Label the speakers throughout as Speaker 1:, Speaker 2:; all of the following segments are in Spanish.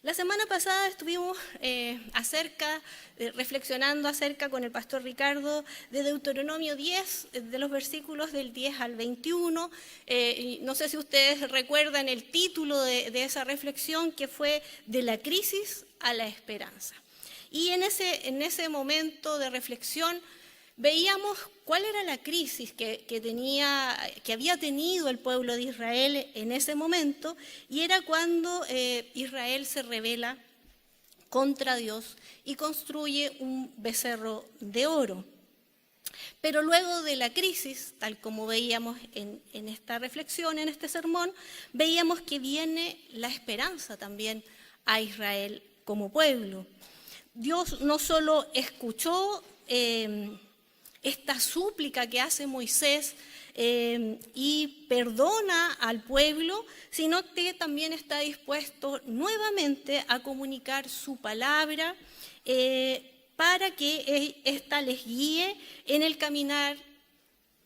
Speaker 1: La semana pasada estuvimos reflexionando acerca con el pastor Ricardo de Deuteronomio 10, de los versículos del 10 al 21. No sé si ustedes recuerdan el título de esa reflexión, que fue De la crisis a la esperanza. Y en ese momento de reflexión veíamos cuál era la crisis que había tenido el pueblo de Israel en ese momento, y era cuando Israel se rebela contra Dios y construye un becerro de oro. Pero luego de la crisis, tal como veíamos en esta reflexión, en este sermón, veíamos que viene la esperanza también a Israel como pueblo. Dios no solo escuchó esta súplica que hace Moisés y perdona al pueblo, sino que también está dispuesto nuevamente a comunicar su palabra para que ésta les guíe en el caminar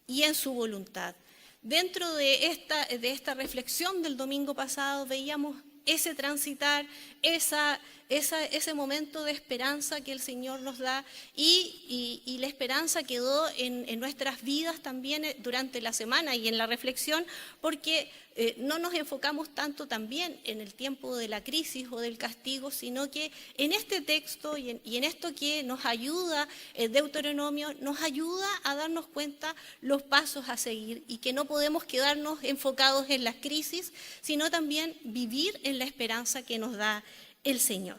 Speaker 1: y en su voluntad. Dentro de esta reflexión del domingo pasado veíamos ese transitar, ese momento de esperanza que el Señor nos da, y la esperanza quedó en nuestras vidas también durante la semana y en la reflexión, porque no nos enfocamos tanto también en el tiempo de la crisis o del castigo, sino que en este texto y en esto que nos ayuda Deuteronomio, nos ayuda a darnos cuenta los pasos a seguir, y que no podemos quedarnos enfocados en las crisis, sino también vivir en la esperanza que nos da el Señor.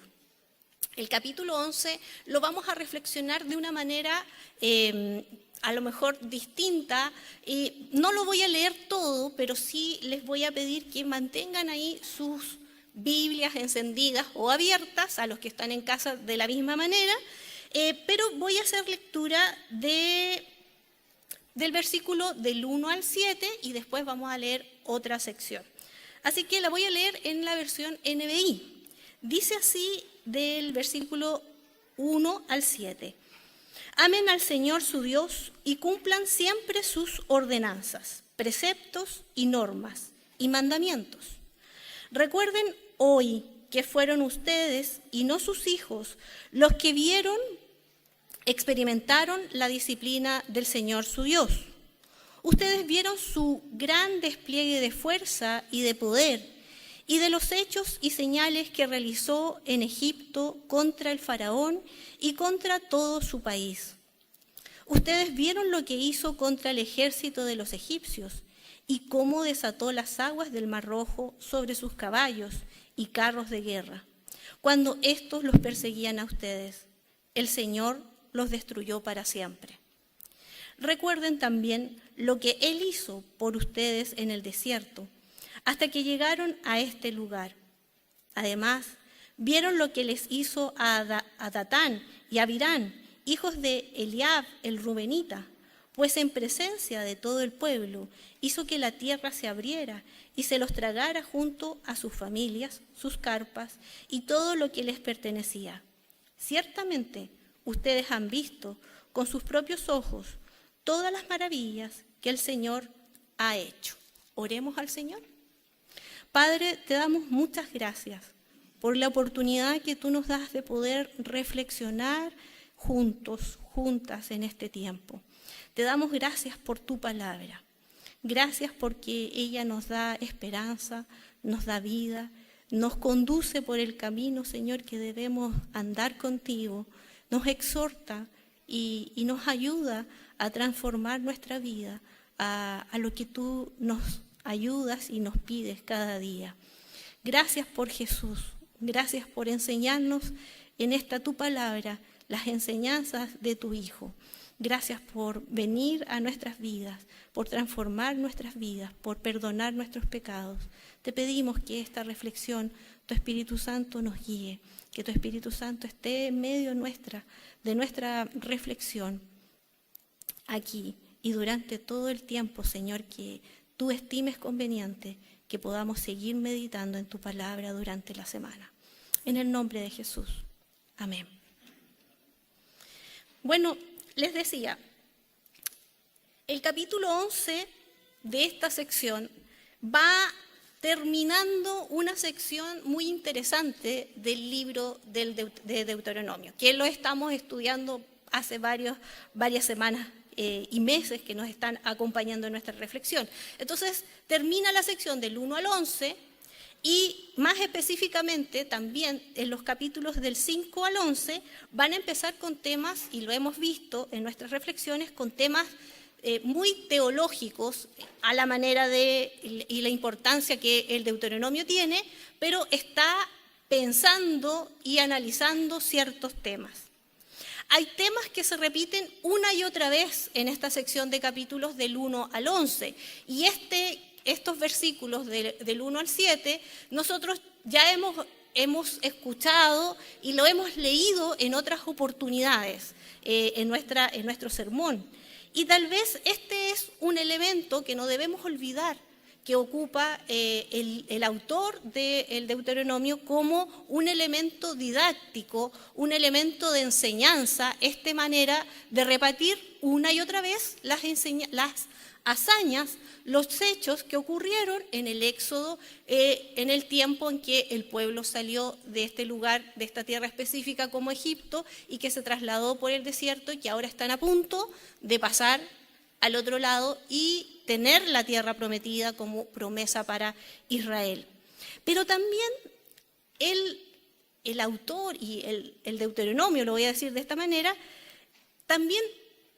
Speaker 1: El capítulo 11 lo vamos a reflexionar de una manera a lo mejor distinta. No lo voy a leer todo, pero sí les voy a pedir que mantengan ahí sus Biblias encendidas o abiertas, a los que están en casa de la misma manera, pero voy a hacer lectura del versículo del 1 al 7 y después vamos a leer otra sección. Así que la voy a leer en la versión NBI. Dice así del versículo 1 al 7. Amen al Señor su Dios y cumplan siempre sus ordenanzas, preceptos y normas y mandamientos. Recuerden hoy que fueron ustedes y no sus hijos los que experimentaron la disciplina del Señor su Dios. Ustedes vieron su gran despliegue de fuerza y de poder, y de los hechos y señales que realizó en Egipto contra el faraón y contra todo su país. Ustedes vieron lo que hizo contra el ejército de los egipcios y cómo desató las aguas del Mar Rojo sobre sus caballos y carros de guerra, cuando éstos los perseguían a ustedes. El Señor los destruyó para siempre. Recuerden también lo que Él hizo por ustedes en el desierto, hasta que llegaron a este lugar. Además, vieron lo que les hizo a Datán y a Abirán, hijos de Eliab el Rubenita, pues en presencia de todo el pueblo hizo que la tierra se abriera y se los tragara junto a sus familias, sus carpas y todo lo que les pertenecía. Ciertamente, ustedes han visto con sus propios ojos todas las maravillas que el Señor ha hecho. Oremos al Señor. Padre, te damos muchas gracias por la oportunidad que tú nos das de poder reflexionar juntos, juntas en este tiempo. Te damos gracias por tu palabra. Gracias porque ella nos da esperanza, nos da vida, nos conduce por el camino, Señor, que debemos andar contigo, nos exhorta y nos ayuda a transformar nuestra vida a lo que tú nos ayudas y nos pides cada día. Gracias por Jesús, gracias por enseñarnos en esta tu palabra las enseñanzas de tu Hijo. Gracias por venir a nuestras vidas, por transformar nuestras vidas, por perdonar nuestros pecados. Te pedimos que esta reflexión, tu Espíritu Santo nos guíe, que tu Espíritu Santo esté en medio de nuestra reflexión aquí y durante todo el tiempo, Señor, que tú estimes conveniente que podamos seguir meditando en tu palabra durante la semana. En el nombre de Jesús. Amén. Bueno, les decía, el capítulo 11 de esta sección va terminando una sección muy interesante del libro de Deuteronomio, que lo estamos estudiando hace varias semanas y meses que nos están acompañando en nuestra reflexión. Entonces, termina la sección del 1 al 11 y más específicamente también en los capítulos del 5 al 11 van a empezar con temas, y lo hemos visto en nuestras reflexiones, con temas muy teológicos a la manera y la importancia que el Deuteronomio tiene, pero está pensando y analizando ciertos temas. Hay temas que se repiten una y otra vez en esta sección de capítulos del 1 al 11, y estos versículos del 1 al 7 nosotros ya hemos escuchado y lo hemos leído en otras oportunidades en nuestro sermón. Y tal vez este es un elemento que no debemos olvidar, que ocupa el autor del Deuteronomio como un elemento didáctico, un elemento de enseñanza, esta manera de repetir una y otra vez las hazañas, los hechos que ocurrieron en el Éxodo, en el tiempo en que el pueblo salió de este lugar, de esta tierra específica como Egipto, y que se trasladó por el desierto y que ahora están a punto de pasar al otro lado y tener la tierra prometida como promesa para Israel. Pero también el autor y el Deuteronomio, lo voy a decir de esta manera, también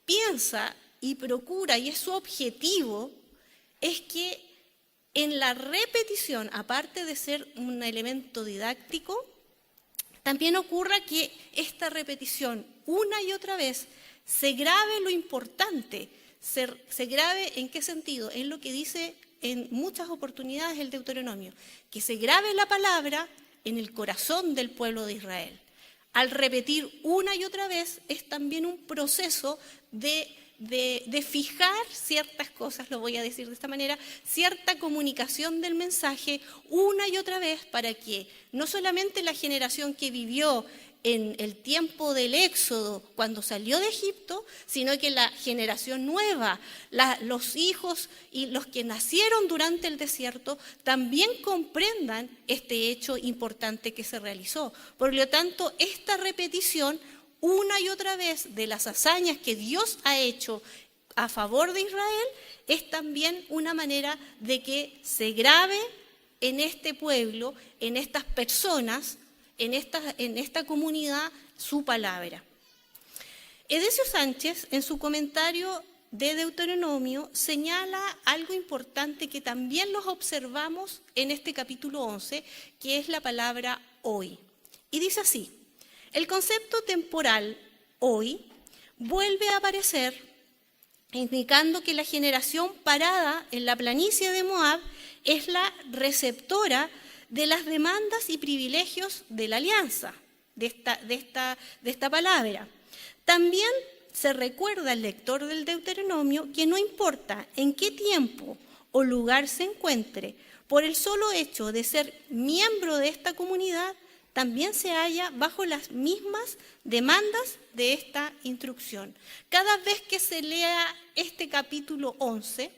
Speaker 1: piensa y procura, y es su objetivo, es que en la repetición, aparte de ser un elemento didáctico, también ocurra que esta repetición una y otra vez se grabe lo importante. Se grabe ¿en qué sentido? En lo que dice en muchas oportunidades el Deuteronomio, que se grabe la palabra en el corazón del pueblo de Israel. Al repetir una y otra vez es también un proceso de fijar ciertas cosas, lo voy a decir de esta manera, cierta comunicación del mensaje una y otra vez para que no solamente la generación que vivió en el tiempo del Éxodo, cuando salió de Egipto, sino que la generación nueva, los hijos y los que nacieron durante el desierto, también comprendan este hecho importante que se realizó. Por lo tanto, esta repetición una y otra vez de las hazañas que Dios ha hecho a favor de Israel es también una manera de que se grabe en este pueblo, en estas personas, en esta comunidad, su palabra. Edesio Sánchez, en su comentario de Deuteronomio, señala algo importante que también los observamos en este capítulo 11, que es la palabra hoy. Y dice así: el concepto temporal hoy vuelve a aparecer, indicando que la generación parada en la planicie de Moab es la receptora de las demandas y privilegios de la alianza, de esta palabra. También se recuerda al lector del Deuteronomio que no importa en qué tiempo o lugar se encuentre, por el solo hecho de ser miembro de esta comunidad, también se halla bajo las mismas demandas de esta instrucción. Cada vez que se lea este capítulo 11,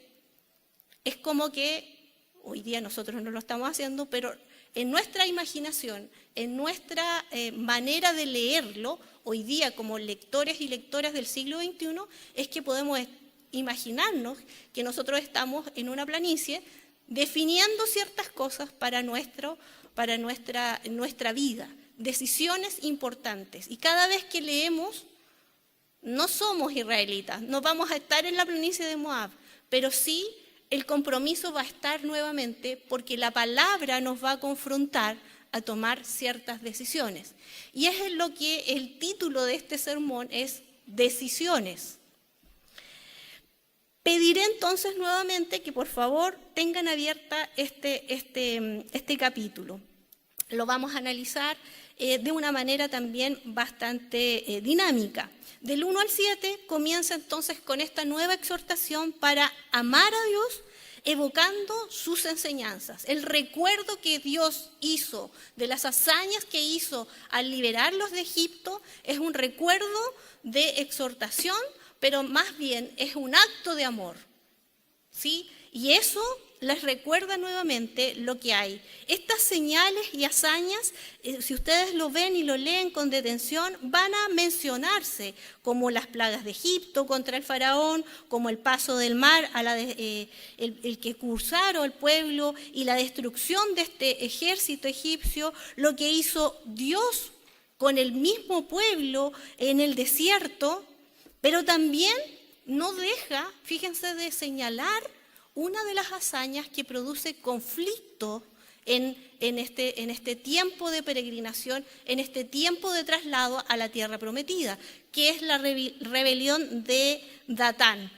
Speaker 1: es como que hoy día nosotros no lo estamos haciendo, pero en nuestra imaginación, en nuestra manera de leerlo, hoy día como lectores y lectoras del siglo XXI, es que podemos imaginarnos que nosotros estamos en una planicie definiendo ciertas cosas para nuestra vida, decisiones importantes. Y cada vez que leemos, no somos israelitas, no vamos a estar en la planicie de Moab, pero sí el compromiso va a estar nuevamente porque la palabra nos va a confrontar a tomar ciertas decisiones. Y es lo que el título de este sermón es: decisiones. Pediré entonces nuevamente que por favor tengan abierta este capítulo. Lo vamos a analizar de una manera también bastante dinámica. Del 1 al 7 comienza entonces con esta nueva exhortación para amar a Dios, evocando sus enseñanzas. El recuerdo que Dios hizo de las hazañas que hizo al liberarlos de Egipto es un recuerdo de exhortación, pero más bien es un acto de amor, ¿sí? Y eso les recuerda nuevamente lo que hay. Estas señales y hazañas, si ustedes lo ven y lo leen con detención, van a mencionarse como las plagas de Egipto contra el faraón, como el paso del mar, el que cruzaron el pueblo y la destrucción de este ejército egipcio, lo que hizo Dios con el mismo pueblo en el desierto, pero también no deja, fíjense, de señalar una de las hazañas que produce conflicto en este tiempo de peregrinación, en este tiempo de traslado a la tierra prometida, que es la rebelión de Datán.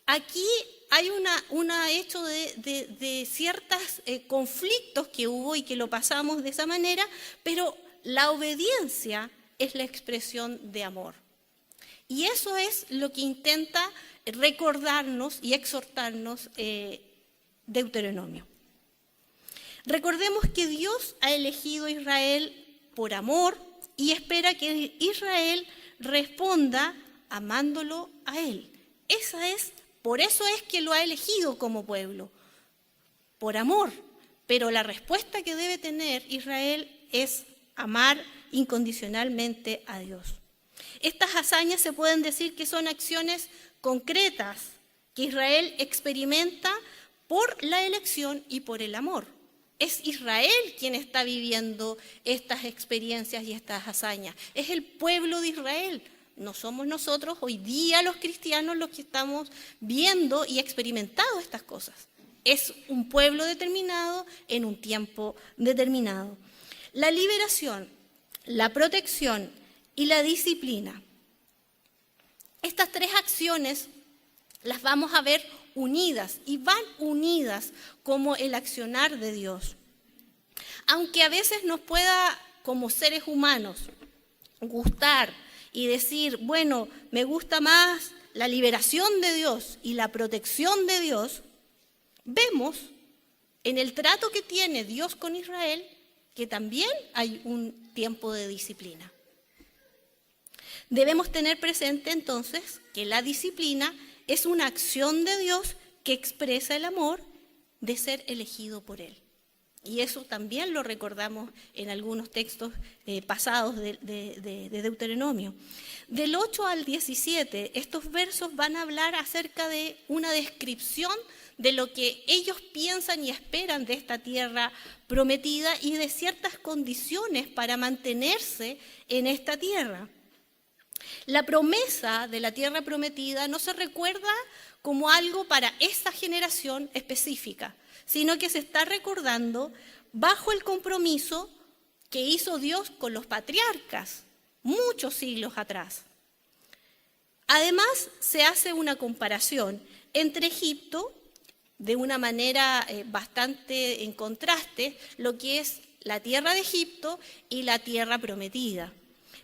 Speaker 1: Aquí hay un hecho de ciertos conflictos que hubo y que lo pasamos de esa manera, pero la obediencia es la expresión de amor. Y eso es lo que intenta recordarnos y exhortarnos Deuteronomio. Recordemos que Dios ha elegido a Israel por amor y espera que Israel responda amándolo a Él. Por eso es que lo ha elegido como pueblo, por amor. Pero la respuesta que debe tener Israel es amar incondicionalmente a Dios. Estas hazañas se pueden decir que son acciones concretas que Israel experimenta por la elección y por el amor. Es Israel quien está viviendo estas experiencias y estas hazañas. Es el pueblo de Israel. No somos nosotros hoy día los cristianos los que estamos viendo y experimentando estas cosas. Es un pueblo determinado en un tiempo determinado. La liberación, la protección y la disciplina. Estas tres acciones las vamos a ver unidas y van unidas como el accionar de Dios. Aunque a veces nos pueda, como seres humanos, gustar y decir, bueno, me gusta más la liberación de Dios y la protección de Dios, vemos en el trato que tiene Dios con Israel que también hay un tiempo de disciplina. Debemos tener presente entonces que la disciplina es una acción de Dios que expresa el amor de ser elegido por Él. Y eso también lo recordamos en algunos textos pasados de Deuteronomio. Del 8 al 17, estos versos van a hablar acerca de una descripción de lo que ellos piensan y esperan de esta tierra prometida y de ciertas condiciones para mantenerse en esta tierra. La promesa de la tierra prometida no se recuerda como algo para esta generación específica, sino que se está recordando bajo el compromiso que hizo Dios con los patriarcas muchos siglos atrás. Además, se hace una comparación entre Egipto, de una manera bastante en contraste, lo que es la tierra de Egipto y la tierra prometida.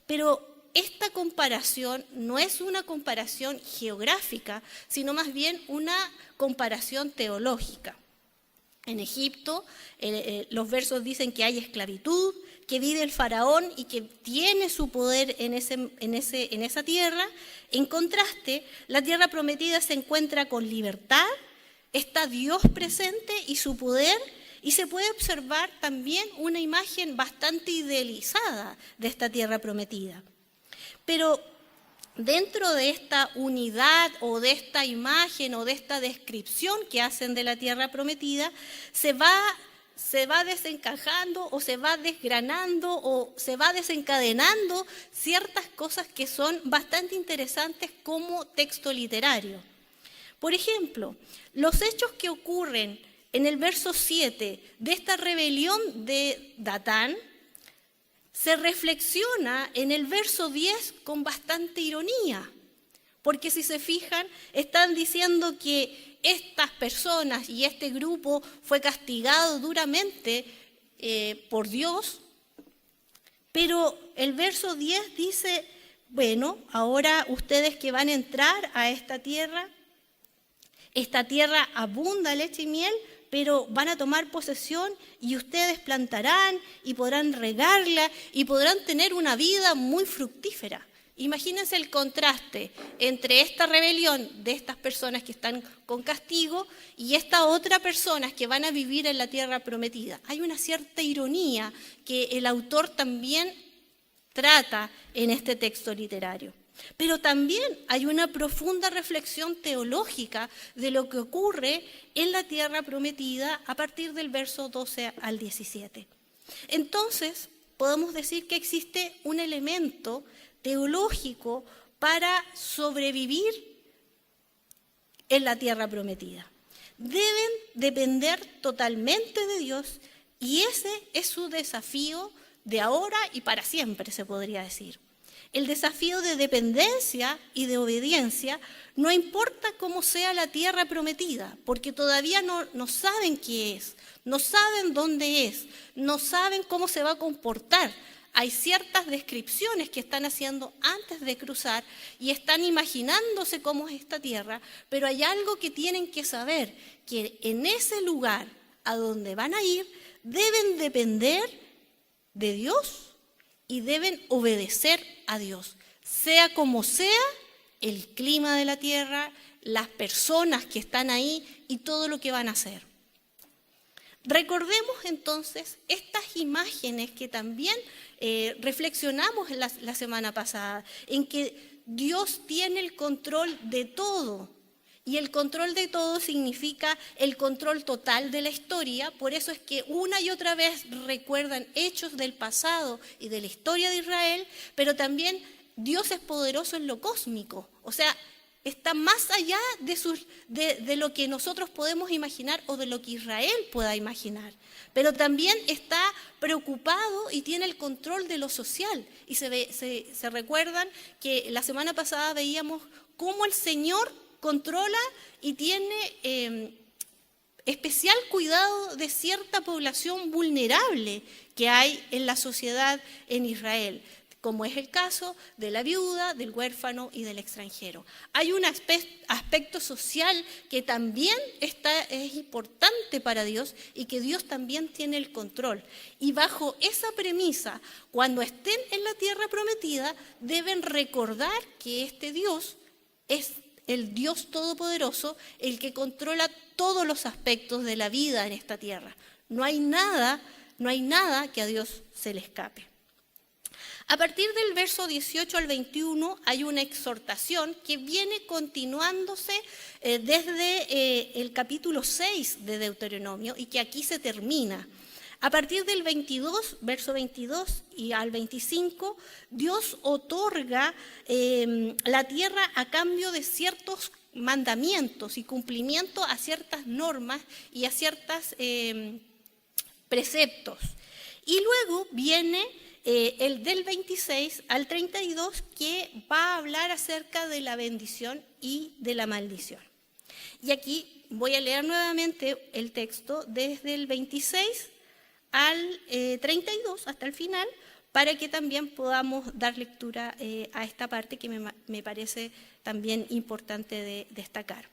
Speaker 1: Pero esta comparación no es una comparación geográfica, sino más bien una comparación teológica. En Egipto, los versos dicen que hay esclavitud, que vive el faraón y que tiene su poder en esa tierra. En contraste, la tierra prometida se encuentra con libertad, está Dios presente y su poder, y se puede observar también una imagen bastante idealizada de esta tierra prometida. Pero dentro de esta unidad o de esta imagen o de esta descripción que hacen de la tierra prometida, se va desencajando o se va desgranando o se va desencadenando ciertas cosas que son bastante interesantes como texto literario. Por ejemplo, los hechos que ocurren en el verso 7 de esta rebelión de Datán, se reflexiona en el verso 10 con bastante ironía, porque si se fijan, están diciendo que estas personas y este grupo fue castigado duramente por Dios, pero el verso 10 dice, bueno, ahora ustedes que van a entrar a esta tierra abunda leche y miel, pero van a tomar posesión y ustedes plantarán y podrán regarla y podrán tener una vida muy fructífera. Imagínense el contraste entre esta rebelión de estas personas que están con castigo y estas otras personas que van a vivir en la tierra prometida. Hay una cierta ironía que el autor también trata en este texto literario. Pero también hay una profunda reflexión teológica de lo que ocurre en la tierra prometida a partir del verso 12 al 17. Entonces, podemos decir que existe un elemento teológico para sobrevivir en la tierra prometida. Deben depender totalmente de Dios y ese es su desafío de ahora y para siempre, se podría decir. El desafío de dependencia y de obediencia no importa cómo sea la tierra prometida, porque todavía no saben qué es, no saben dónde es, no saben cómo se va a comportar. Hay ciertas descripciones que están haciendo antes de cruzar y están imaginándose cómo es esta tierra, pero hay algo que tienen que saber, que en ese lugar a donde van a ir deben depender de Dios y deben obedecer a Dios, sea como sea el clima de la tierra, las personas que están ahí y todo lo que van a hacer. Recordemos entonces estas imágenes que también reflexionamos la semana pasada, en que Dios tiene el control de todo. Y el control de todo significa el control total de la historia, por eso es que una y otra vez recuerdan hechos del pasado y de la historia de Israel, pero también Dios es poderoso en lo cósmico, o sea, está más allá de lo que nosotros podemos imaginar o de lo que Israel pueda imaginar, pero también está preocupado y tiene el control de lo social. Y se recuerdan que la semana pasada veíamos cómo el Señor controla y tiene especial cuidado de cierta población vulnerable que hay en la sociedad en Israel, como es el caso de la viuda, del huérfano y del extranjero. Hay un aspecto social que también es importante para Dios y que Dios también tiene el control. Y bajo esa premisa, cuando estén en la tierra prometida, deben recordar que este Dios es el Dios Todopoderoso, el que controla todos los aspectos de la vida en esta tierra. No hay nada que a Dios se le escape. A partir del verso 18 al 21 hay una exhortación que viene continuándose desde el capítulo 6 de Deuteronomio y que aquí se termina. A partir del 22, verso 22 y al 25, Dios otorga la tierra a cambio de ciertos mandamientos y cumplimiento a ciertas normas y a ciertos preceptos. Y luego viene el del 26 al 32, que va a hablar acerca de la bendición y de la maldición. Y aquí voy a leer nuevamente el texto desde el 26 al 32 hasta el final, para que también podamos dar lectura a esta parte que me parece también importante de destacar.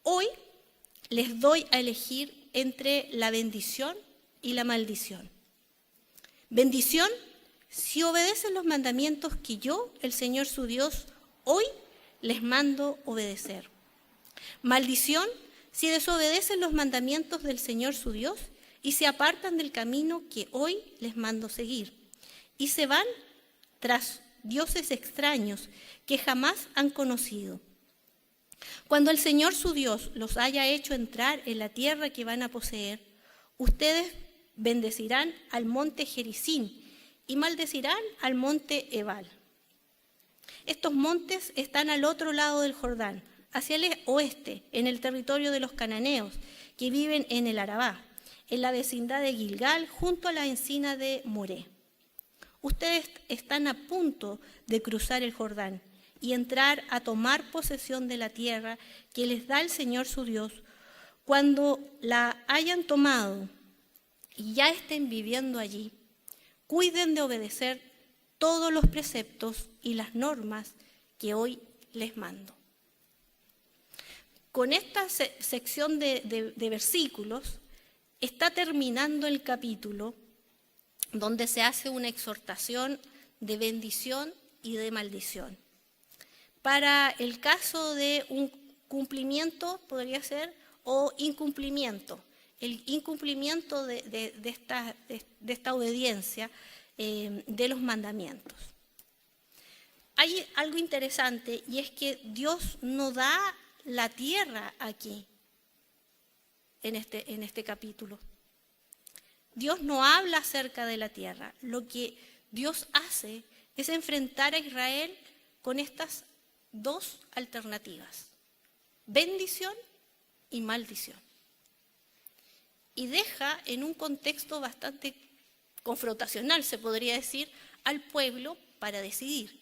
Speaker 1: Hoy les doy a elegir entre la bendición y la maldición. Bendición si obedecen los mandamientos que yo, el Señor su Dios, hoy les mando obedecer. Maldición si desobedecen los mandamientos del Señor su Dios y se apartan del camino que hoy les mando seguir, y se van tras dioses extraños que jamás han conocido. Cuando el Señor su Dios los haya hecho entrar en la tierra que van a poseer, ustedes bendecirán al monte Gerizim y maldecirán al monte Ebal. Estos montes están al otro lado del Jordán, hacia el oeste, en el territorio de los cananeos, que viven en el Arabá, en la vecindad de Gilgal, junto a la encina de Moré. Ustedes están a punto de cruzar el Jordán y entrar a tomar posesión de la tierra que les da el Señor su Dios. Cuando la hayan tomado y ya estén viviendo allí, cuiden de obedecer todos los preceptos y las normas que hoy les mando. Con esta sección de versículos está terminando el capítulo donde se hace una exhortación de bendición y de maldición. Para el caso de un cumplimiento, podría ser, o incumplimiento, el incumplimiento de esta obediencia de los mandamientos. Hay algo interesante, y es que Dios no da la tierra aquí, en este capítulo. Dios no habla acerca de la tierra. Lo que Dios hace es enfrentar a Israel con estas dos alternativas: bendición y maldición. Y deja en un contexto bastante confrontacional, se podría decir, al pueblo para decidir.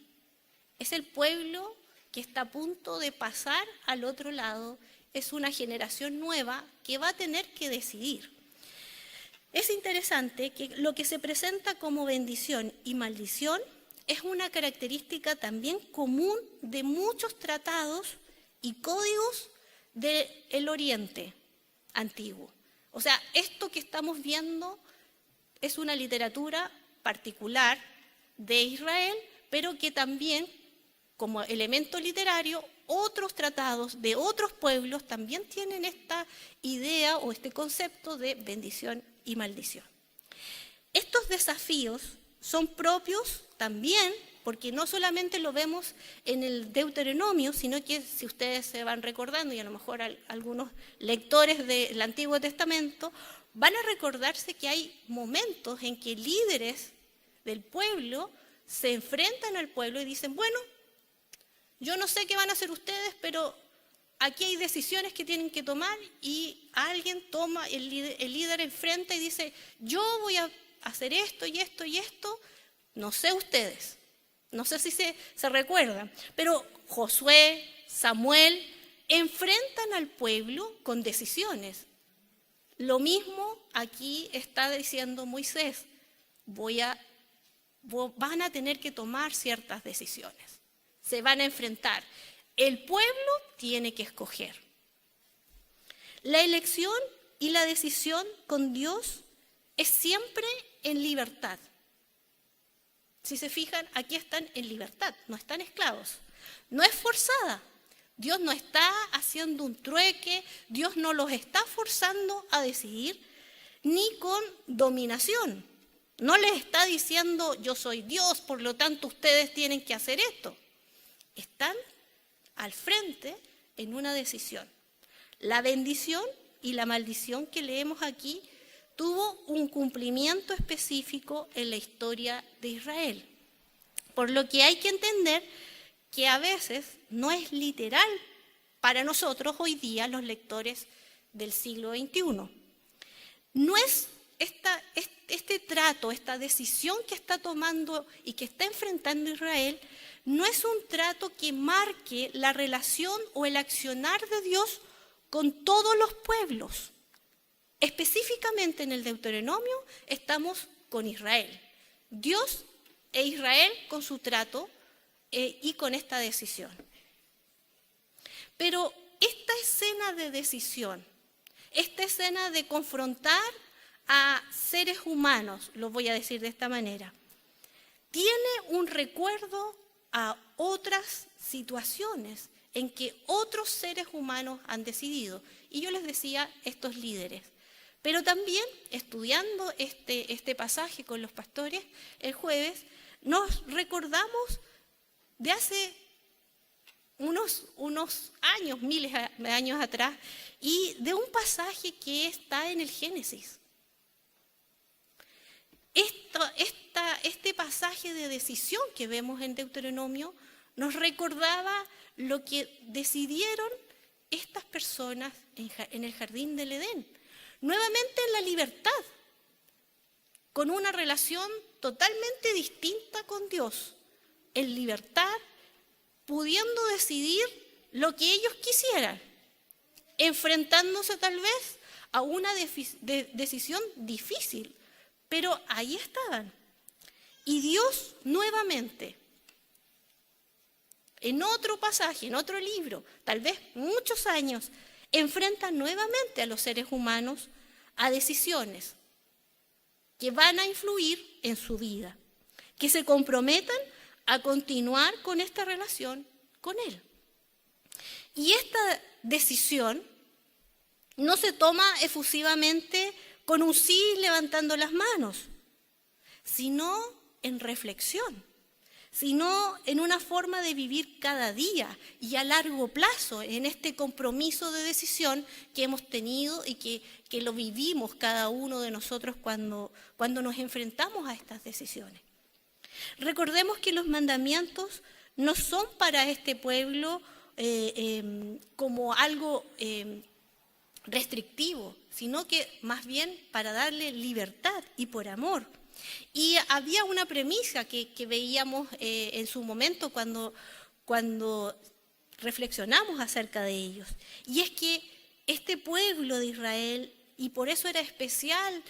Speaker 1: Es el pueblo que está a punto de pasar al otro lado, es una generación nueva que va a tener que decidir. Es interesante que lo que se presenta como bendición y maldición es una característica también común de muchos tratados y códigos del Oriente Antiguo. O sea, esto que estamos viendo es una literatura particular de Israel, pero que también, como elemento literario, otros tratados de otros pueblos también tienen esta idea o este concepto de bendición y maldición. Estos desafíos son propios también, porque no solamente lo vemos en el Deuteronomio, sino que, si ustedes se van recordando, y a lo mejor algunos lectores del Antiguo Testamento van a recordarse que hay momentos en que líderes del pueblo se enfrentan al pueblo y dicen: bueno, yo no sé qué van a hacer ustedes, pero aquí hay decisiones que tienen que tomar, y alguien toma, el líder enfrenta y dice: yo voy a hacer esto y esto y esto, no sé ustedes, no sé si se recuerdan, pero Josué, Samuel enfrentan al pueblo con decisiones. Lo mismo aquí está diciendo Moisés: van a tener que tomar ciertas decisiones, se van a enfrentar. El pueblo tiene que escoger. La elección y la decisión con Dios es siempre en libertad. Si se fijan, aquí están en libertad, no están esclavos. No es forzada. Dios no está haciendo un trueque, Dios no los está forzando a decidir, ni con dominación. No les está diciendo: yo soy Dios, por lo tanto ustedes tienen que hacer esto. Están al frente en una decisión. La bendición y la maldición que leemos aquí tuvo un cumplimiento específico en la historia de Israel. Por lo que hay que entender que a veces no es literal para nosotros hoy día, los lectores del siglo XXI. No es este trato, esta decisión que está tomando y que está enfrentando Israel, no es un trato que marque la relación o el accionar de Dios con todos los pueblos. Específicamente en el Deuteronomio estamos con Israel. Dios e Israel con su trato y con esta decisión. Pero esta escena de decisión, esta escena de confrontar a seres humanos, lo voy a decir de esta manera, tiene un recuerdo a otras situaciones en que otros seres humanos han decidido. Y yo les decía, estos líderes. Pero también, estudiando este pasaje con los pastores el jueves, nos recordamos de hace unos años, miles de años atrás, y de un pasaje que está en el Génesis. Este pasaje de decisión que vemos en Deuteronomio nos recordaba lo que decidieron estas personas en el jardín del Edén. Nuevamente en la libertad, con una relación totalmente distinta con Dios, en libertad, pudiendo decidir lo que ellos quisieran, enfrentándose tal vez a una decisión difícil, pero ahí estaban. Y Dios nuevamente, en otro pasaje, en otro libro, tal vez muchos años, enfrenta nuevamente a los seres humanos a decisiones que van a influir en su vida, que se comprometan a continuar con esta relación con Él. Y esta decisión no se toma efusivamente con un sí levantando las manos, sino en reflexión, sino en una forma de vivir cada día y a largo plazo, en este compromiso de decisión que hemos tenido y que lo vivimos cada uno de nosotros cuando nos enfrentamos a estas decisiones. Recordemos que los mandamientos no son para este pueblo como algo restrictivo, sino que más bien para darle libertad y por amor. Y había una premisa que veíamos en su momento cuando reflexionamos acerca de ellos, y es que este pueblo de Israel, y por eso era especial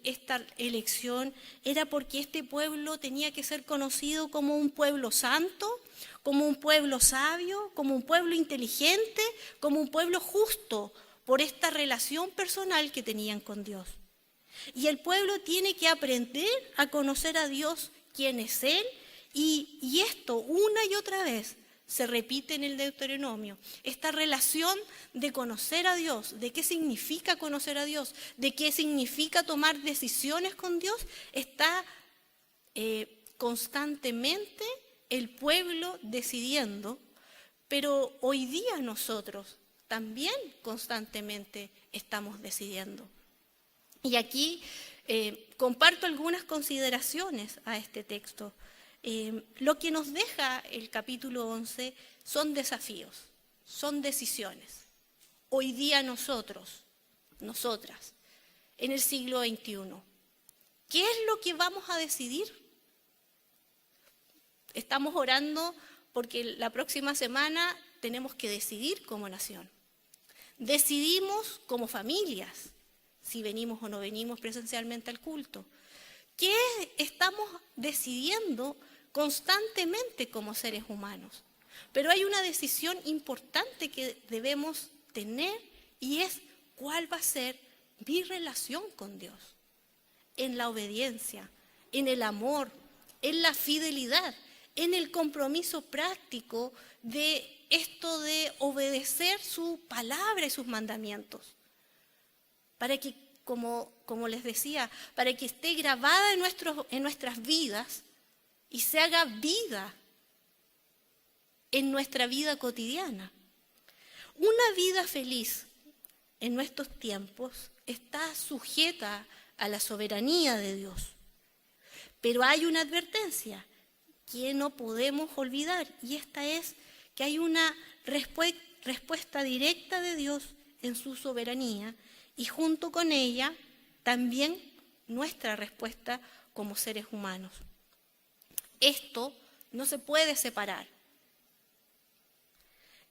Speaker 1: esta elección, era porque este pueblo tenía que ser conocido como un pueblo santo, como un pueblo sabio, como un pueblo inteligente, como un pueblo justo, por esta relación personal que tenían con Dios. Y el pueblo tiene que aprender a conocer a Dios, quién es Él, y esto una y otra vez se repite en el Deuteronomio. Esta relación de conocer a Dios, de qué significa conocer a Dios, de qué significa tomar decisiones con Dios, está constantemente el pueblo decidiendo, pero hoy día nosotros también constantemente estamos decidiendo. Y aquí comparto algunas consideraciones a este texto. Lo que nos deja el capítulo 11 son desafíos, son decisiones. Hoy día nosotros, nosotras, en el siglo XXI, ¿qué es lo que vamos a decidir? Estamos orando porque la próxima semana tenemos que decidir como nación. Decidimos como familias, si venimos o no venimos presencialmente al culto. ¿Qué estamos decidiendo constantemente como seres humanos? Pero hay una decisión importante que debemos tener, y es cuál va a ser mi relación con Dios. En la obediencia, en el amor, en la fidelidad, en el compromiso práctico de esto de obedecer su palabra y sus mandamientos. Para que, como les decía, para que esté grabada en nuestras vidas y se haga vida en nuestra vida cotidiana. Una vida feliz en nuestros tiempos está sujeta a la soberanía de Dios. Pero hay una advertencia que no podemos olvidar, y esta es que hay una respuesta directa de Dios en su soberanía, y junto con ella también nuestra respuesta como seres humanos. Esto no se puede separar.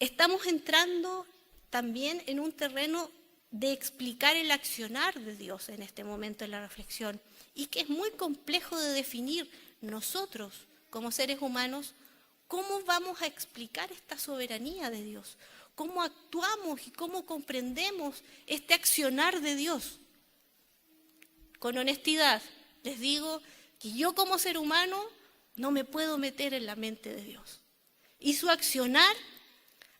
Speaker 1: Estamos entrando también en un terreno de explicar el accionar de Dios en este momento en la reflexión, y que es muy complejo de definir nosotros como seres humanos. ¿Cómo vamos a explicar esta soberanía de Dios? ¿Cómo actuamos y cómo comprendemos este accionar de Dios? Con honestidad les digo que yo como ser humano no me puedo meter en la mente de Dios. Y su accionar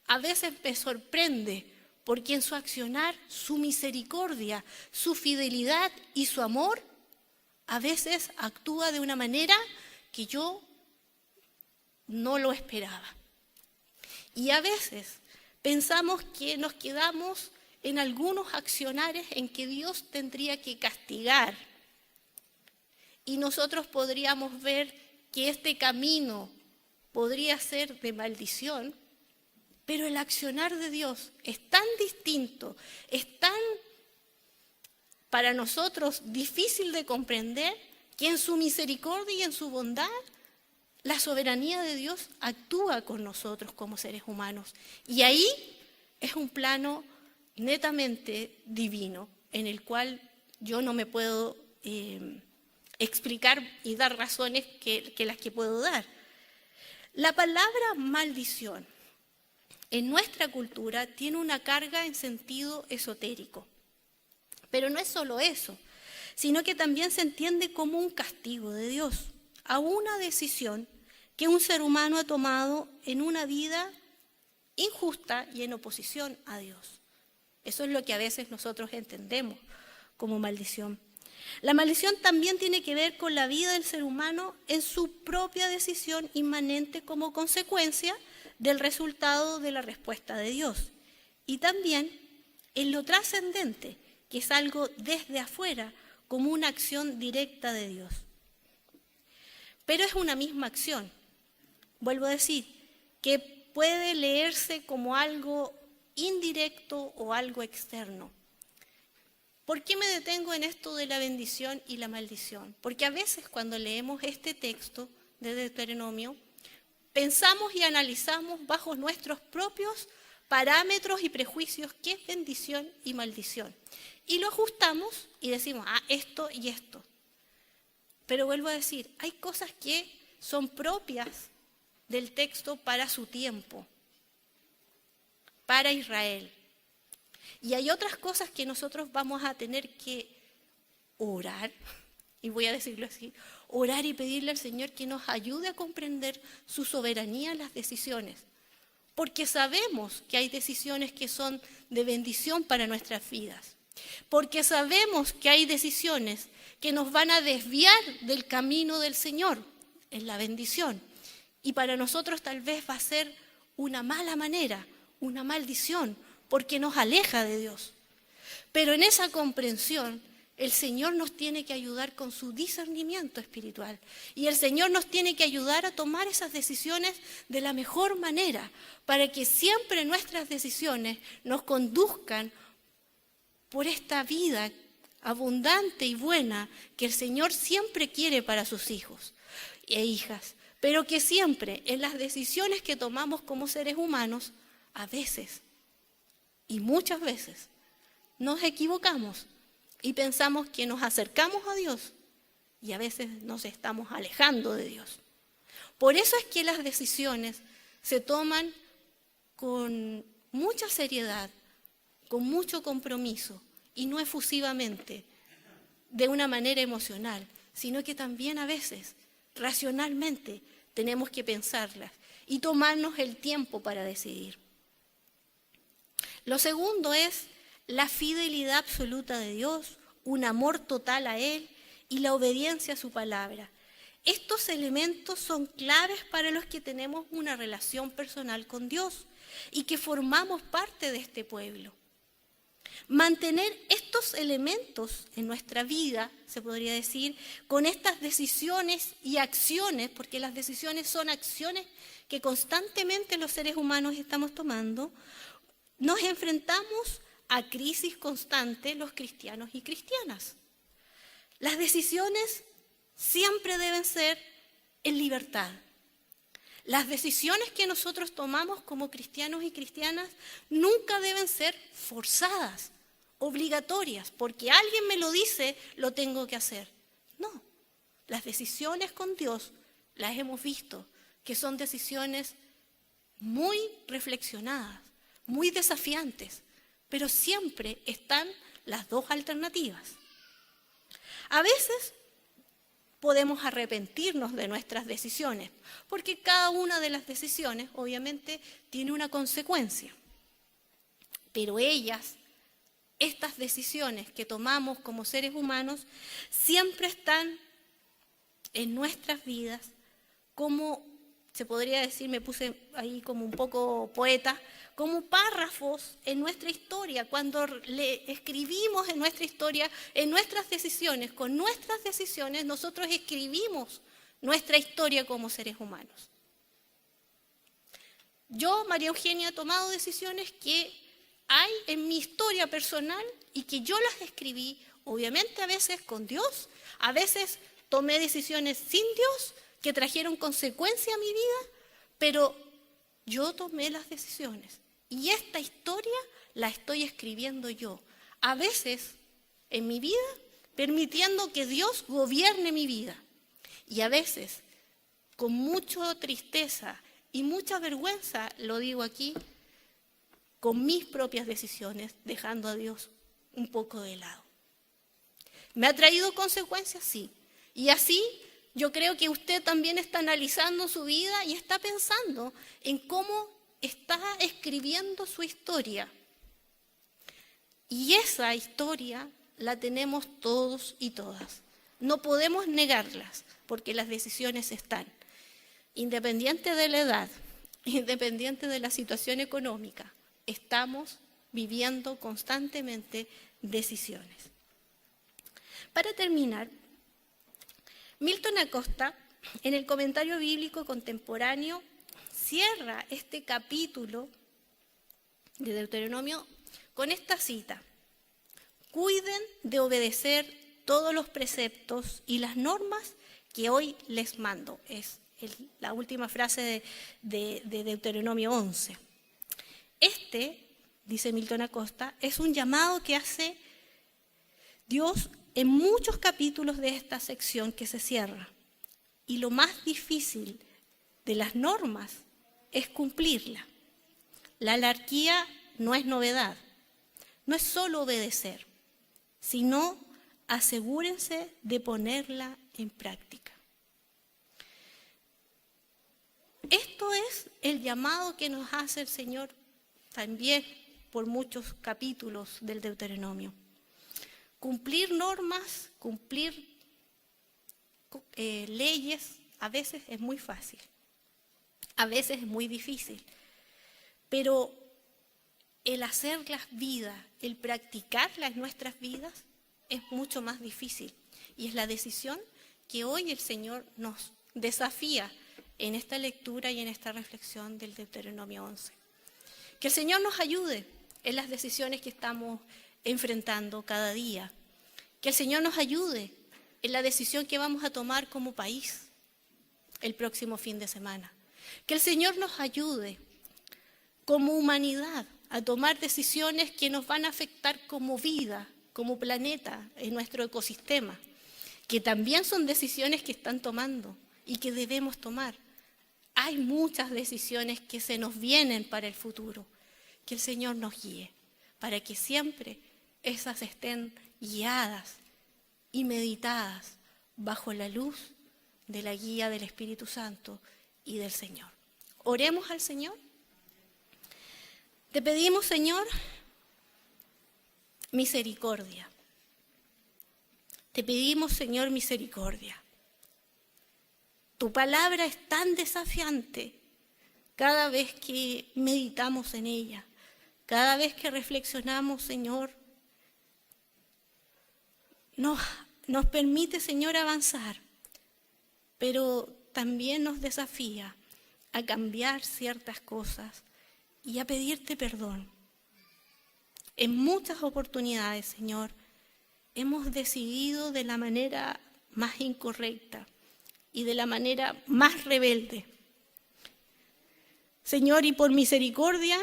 Speaker 1: a veces me sorprende, porque en su accionar, su misericordia, su fidelidad y su amor a veces actúa de una manera que yo no lo esperaba. Y a veces pensamos que nos quedamos en algunos accionares en que Dios tendría que castigar. Y nosotros podríamos ver que este camino podría ser de maldición, pero el accionar de Dios es tan distinto, es tan para nosotros difícil de comprender, que en su misericordia y en su bondad la soberanía de Dios actúa con nosotros como seres humanos. Y ahí es un plano netamente divino, en el cual yo no me puedo explicar y dar razones que las que puedo dar. La palabra maldición en nuestra cultura tiene una carga en sentido esotérico. Pero no es solo eso, sino que también se entiende como un castigo de Dios a una decisión que un ser humano ha tomado en una vida injusta y en oposición a Dios. Eso es lo que a veces nosotros entendemos como maldición. La maldición también tiene que ver con la vida del ser humano en su propia decisión inmanente como consecuencia del resultado de la respuesta de Dios. Y también en lo trascendente, que es algo desde afuera, como una acción directa de Dios. Pero es una misma acción. Vuelvo a decir, que puede leerse como algo indirecto o algo externo. ¿Por qué me detengo en esto de la bendición y la maldición? Porque a veces cuando leemos este texto de Deuteronomio, pensamos y analizamos bajo nuestros propios parámetros y prejuicios qué es bendición y maldición. Y lo ajustamos y decimos, esto y esto. Pero vuelvo a decir, hay cosas que son propias del texto para su tiempo, para Israel. Y hay otras cosas que nosotros vamos a tener que orar, y voy a decirlo así, orar y pedirle al Señor que nos ayude a comprender su soberanía en las decisiones. Porque sabemos que hay decisiones que son de bendición para nuestras vidas. Porque sabemos que hay decisiones que nos van a desviar del camino del Señor, en la bendición. Y para nosotros tal vez va a ser una mala manera, una maldición, porque nos aleja de Dios. Pero en esa comprensión, el Señor nos tiene que ayudar con su discernimiento espiritual. Y el Señor nos tiene que ayudar a tomar esas decisiones de la mejor manera, para que siempre nuestras decisiones nos conduzcan por esta vida abundante y buena que el Señor siempre quiere para sus hijos e hijas. Pero que siempre en las decisiones que tomamos como seres humanos, a veces y muchas veces nos equivocamos y pensamos que nos acercamos a Dios y a veces nos estamos alejando de Dios. Por eso es que las decisiones se toman con mucha seriedad, con mucho compromiso y no efusivamente, de una manera emocional, sino que también a veces racionalmente tenemos que pensarlas y tomarnos el tiempo para decidir. Lo segundo es la fidelidad absoluta de Dios, un amor total a Él y la obediencia a su palabra. Estos elementos son claves para los que tenemos una relación personal con Dios y que formamos parte de este pueblo. Mantener estos elementos en nuestra vida, se podría decir, con estas decisiones y acciones, porque las decisiones son acciones que constantemente los seres humanos estamos tomando, nos enfrentamos a crisis constantes los cristianos y cristianas. Las decisiones siempre deben ser en libertad. Las decisiones que nosotros tomamos como cristianos y cristianas nunca deben ser forzadas, obligatorias, porque alguien me lo dice, lo tengo que hacer. No, las decisiones con Dios las hemos visto, que son decisiones muy reflexionadas, muy desafiantes, pero siempre están las dos alternativas. A veces podemos arrepentirnos de nuestras decisiones, porque cada una de las decisiones obviamente tiene una consecuencia. Pero estas decisiones que tomamos como seres humanos, siempre están en nuestras vidas como, se podría decir, me puse ahí como un poco poeta, como párrafos en nuestra historia, cuando le escribimos en nuestra historia, en nuestras decisiones, con nuestras decisiones nosotros escribimos nuestra historia como seres humanos. Yo, María Eugenia, he tomado decisiones que hay en mi historia personal y que yo las escribí, obviamente a veces con Dios, a veces tomé decisiones sin Dios que trajeron consecuencia a mi vida, pero yo tomé las decisiones. Y esta historia la estoy escribiendo yo. A veces en mi vida, permitiendo que Dios gobierne mi vida. Y a veces, con mucha tristeza y mucha vergüenza, lo digo aquí, con mis propias decisiones, dejando a Dios un poco de lado. ¿Me ha traído consecuencias? Sí. Y así Yo creo que usted también está analizando su vida y está pensando en cómo está escribiendo su historia. Y esa historia la tenemos todos y todas. No podemos negarlas porque las decisiones están. Independiente de la edad, independiente de la situación económica, estamos viviendo constantemente decisiones. Para terminar, Milton Acosta, en el comentario bíblico contemporáneo, cierra este capítulo de Deuteronomio con esta cita: cuiden de obedecer todos los preceptos y las normas que hoy les mando. Es la última frase de Deuteronomio 11. Dice Milton Acosta, es un llamado que hace Dios en muchos capítulos de esta sección que se cierra. Y lo más difícil de las normas es cumplirla. La anarquía no es novedad, no es solo obedecer, sino asegúrense de ponerla en práctica. Esto es el llamado que nos hace el Señor también por muchos capítulos del Deuteronomio. Cumplir normas, cumplir leyes, a veces es muy fácil, a veces es muy difícil, pero el hacerlas vida, el practicarlas en nuestras vidas es mucho más difícil. Y es la decisión que hoy el Señor nos desafía en esta lectura y en esta reflexión del Deuteronomio 11. Que el Señor nos ayude en las decisiones que estamos enfrentando cada día. Que el Señor nos ayude en la decisión que vamos a tomar como país el próximo fin de semana. Que el Señor nos ayude como humanidad a tomar decisiones que nos van a afectar como vida, como planeta, en nuestro ecosistema, que también son decisiones que están tomando y que debemos tomar. Hay muchas decisiones que se nos vienen para el futuro. Que el Señor nos guíe para que siempre esas estén guiadas y meditadas bajo la luz de la guía del Espíritu Santo y del Señor. Oremos al Señor. Te pedimos, Señor, misericordia. Te pedimos, Señor, misericordia. Tu palabra es tan desafiante cada vez que meditamos en ella, cada vez que reflexionamos, Señor. Nos permite, Señor, avanzar, pero también nos desafía a cambiar ciertas cosas y a pedirte perdón. En muchas oportunidades, Señor, hemos decidido de la manera más incorrecta y de la manera más rebelde. Señor, y por misericordia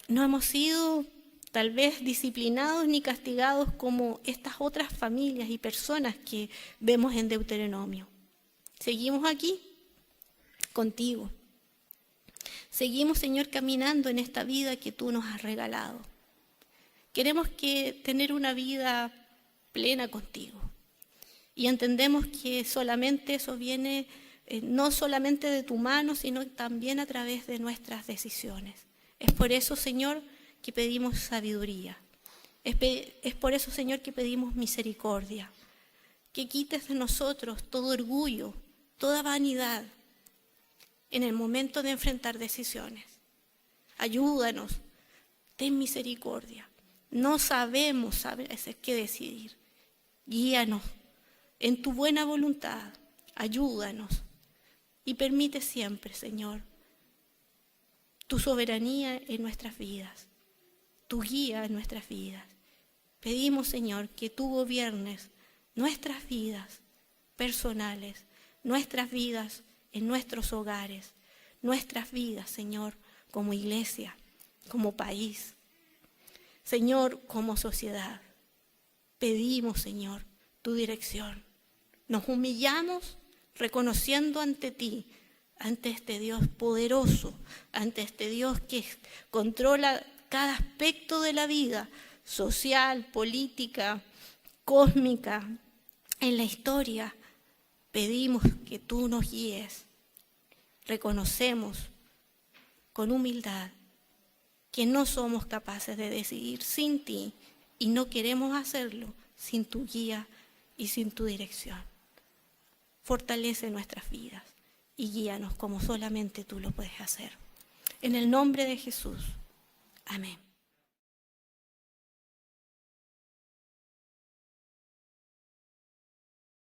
Speaker 1: no hemos sido tal vez disciplinados ni castigados como estas otras familias y personas que vemos en Deuteronomio. Seguimos aquí contigo. Seguimos, Señor, caminando en esta vida que tú nos has regalado. Queremos tener una vida plena contigo. Y entendemos que solamente eso viene no solamente de tu mano, sino también a través de nuestras decisiones. Es por eso, Señor, que pedimos sabiduría. Es por eso, Señor, que pedimos misericordia. Que quites de nosotros todo orgullo, toda vanidad en el momento de enfrentar decisiones. Ayúdanos, ten misericordia. No sabemos a veces qué decidir. Guíanos en tu buena voluntad. Ayúdanos y permite siempre, Señor, tu soberanía en nuestras vidas, tu guía en nuestras vidas. Pedimos, Señor, que tú gobiernes nuestras vidas personales, nuestras vidas en nuestros hogares, nuestras vidas, Señor, como iglesia, como país, Señor, como sociedad. Pedimos, Señor, tu dirección. Nos humillamos reconociendo ante ti, ante este Dios poderoso, ante este Dios que controla cada aspecto de la vida, social, política, cósmica, en la historia. pedimos que tú nos guíes. Reconocemos con humildad que no somos capaces de decidir sin ti y no queremos hacerlo sin tu guía y sin tu dirección. Fortalece nuestras vidas y guíanos como solamente tú lo puedes hacer. En el nombre de Jesús. Amén.